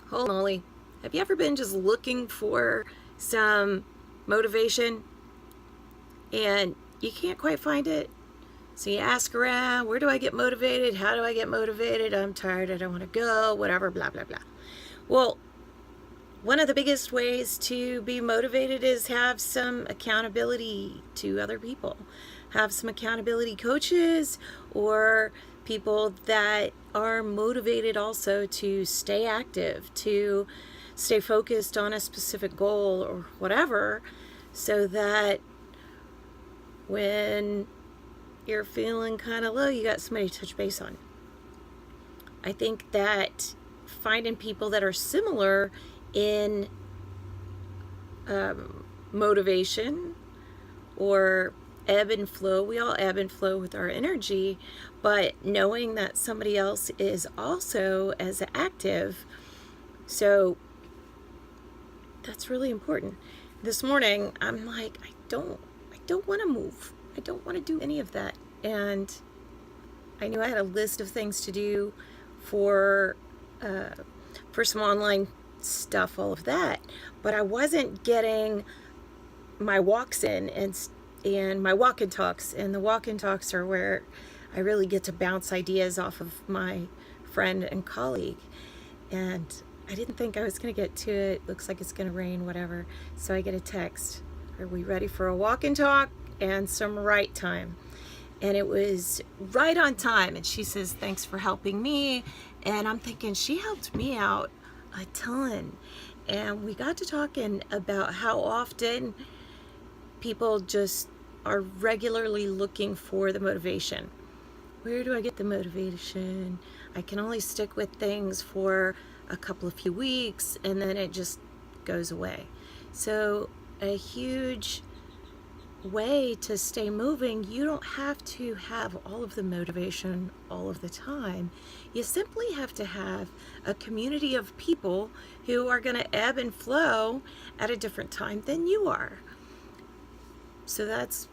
Holy moly. Have you ever been just looking for some motivation and you can't quite find it? So you ask around, where do I get motivated? How do I get motivated? I'm tired, I don't want to go, whatever, blah, blah, blah. Well, one of the biggest ways to be motivated is have some accountability to other people. Have some accountability coaches or people that are motivated also to stay active, to stay focused on a specific goal or whatever, so that when you're feeling kind of low, you got somebody to touch base on. I think that finding people that are similar in motivation or ebb and flow. We all ebb and flow with our energy, but knowing that somebody else is also as active, so that's really important. This morning, I'm like, I don't want to move. I don't want to do any of that. And I knew I had a list of things to do for some online stuff, all of that, but I wasn't getting my walks in and my walk and talks. And the walk and talks are where I really get to bounce ideas off of my friend and colleague. And I didn't think I was going to get to it. Looks like it's going to rain, whatever. So I get a text. Are we ready for a walk and talk and some right time? And it was right on time. And she says, thanks for helping me. And I'm thinking, she helped me out a ton. And we got to talking about how often people just are regularly looking for the motivation. Where do I get the motivation? I can only stick with things for a couple of few weeks and then it just goes away. So a huge way to stay moving, you don't have to have all of the motivation all of the time. You simply have to have a community of people who are going to ebb and flow at a different time than you are. So that's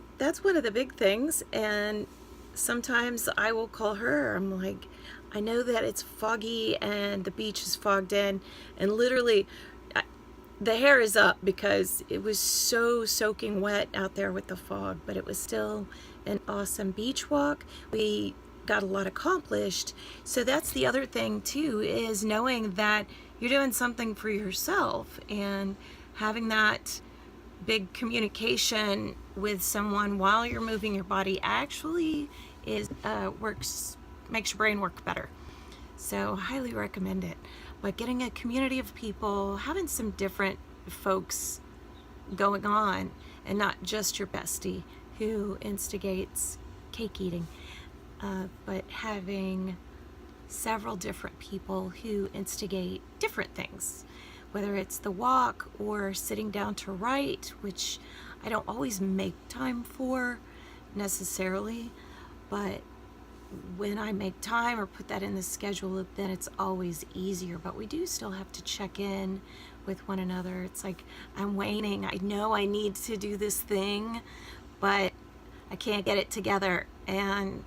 one of the big things. And sometimes I will call her. I'm like, I know that it's foggy and the beach is fogged in, and literally the hair is up because it was so soaking wet out there with the fog, but it was still an awesome beach walk. We got a lot accomplished. So that's the other thing too, is knowing that you're doing something for yourself and having that big communication with someone while you're moving your body actually is makes your brain work better. So highly recommend it. But getting a community of people, having some different folks going on, and not just your bestie who instigates cake eating, but having several different people who instigate different things, whether it's the walk or sitting down to write, which I don't always make time for necessarily, but when I make time or put that in the schedule, then it's always easier. But we do still have to check in with one another. It's like, I'm waning. I know I need to do this thing, but I can't get it together. And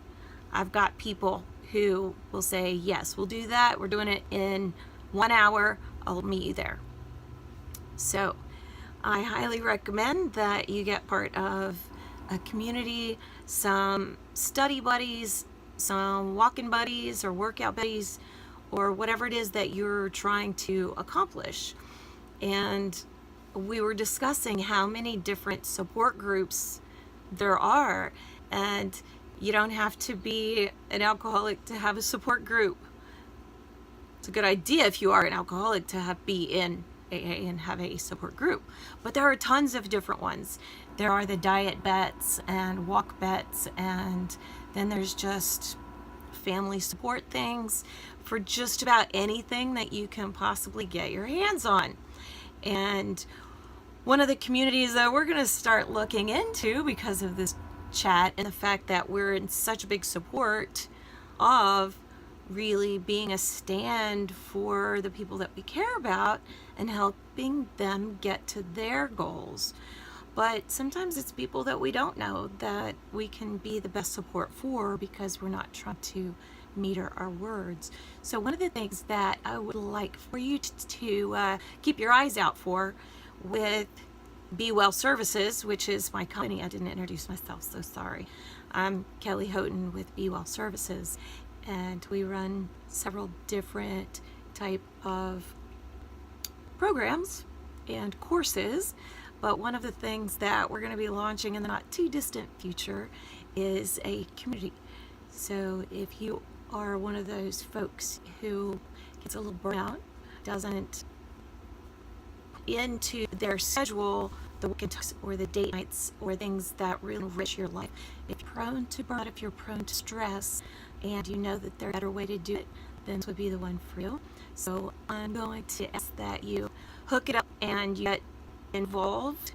I've got people who will say, yes, we'll do that. We're doing it in 1 hour. I'll meet you there. So I highly recommend that you get part of a community, some study buddies, some walking buddies or workout buddies, or whatever it is that you're trying to accomplish. And we were discussing how many different support groups there are, and you don't have to be an alcoholic to have a support group. It's a good idea if you are an alcoholic to be in AA and have a support group, but there are tons of different ones. There are the diet bets and walk bets, and then there's just family support things for just about anything that you can possibly get your hands on. And one of the communities that we're going to start looking into because of this chat and the fact that we're in such big support of really being a stand for the people that we care about and helping them get to their goals. But sometimes it's people that we don't know that we can be the best support for because we're not trying to meter our words. So one of the things that I would like for you to keep your eyes out for with Be Well Services, which is my company. I didn't introduce myself, so sorry. I'm Kelly Houghton with Be Well Services, and we run several different type of programs and courses. But one of the things that we're going to be launching in the not too distant future is a community. So if you are one of those folks who gets a little burnout, doesn't into their schedule the weekends or the date nights or things that really enrich your life, if you're prone to burnout, if you're prone to stress, and you know that there's a better way to do it, then this would be the one for you. So I'm going to ask that you hook it up and you get involved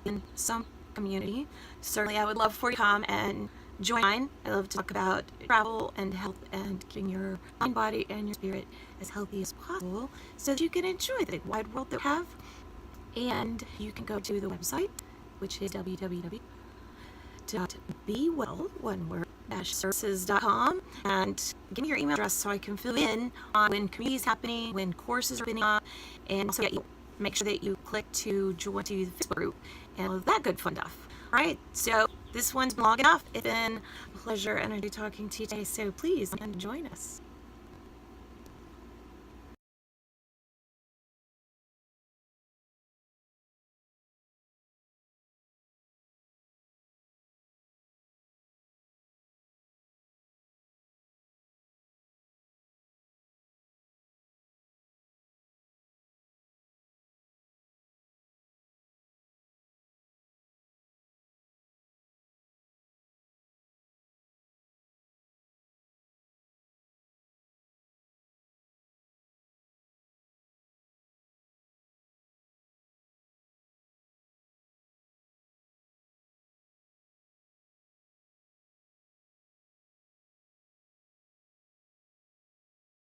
in some community. Certainly I would love for you to come and join. I love to talk about travel and health and keeping your mind, body, and your spirit as healthy as possible so that you can enjoy the wide world that we have. And you can go to the website, which is www.bewell.services.com, and give me your email address so I can fill in on when community is happening, when courses are opening up, and also make sure that you click to join to the Facebook group and all of that good fun stuff. All right, so this one's been long enough. It's been a pleasure and talking to you today, so please join us.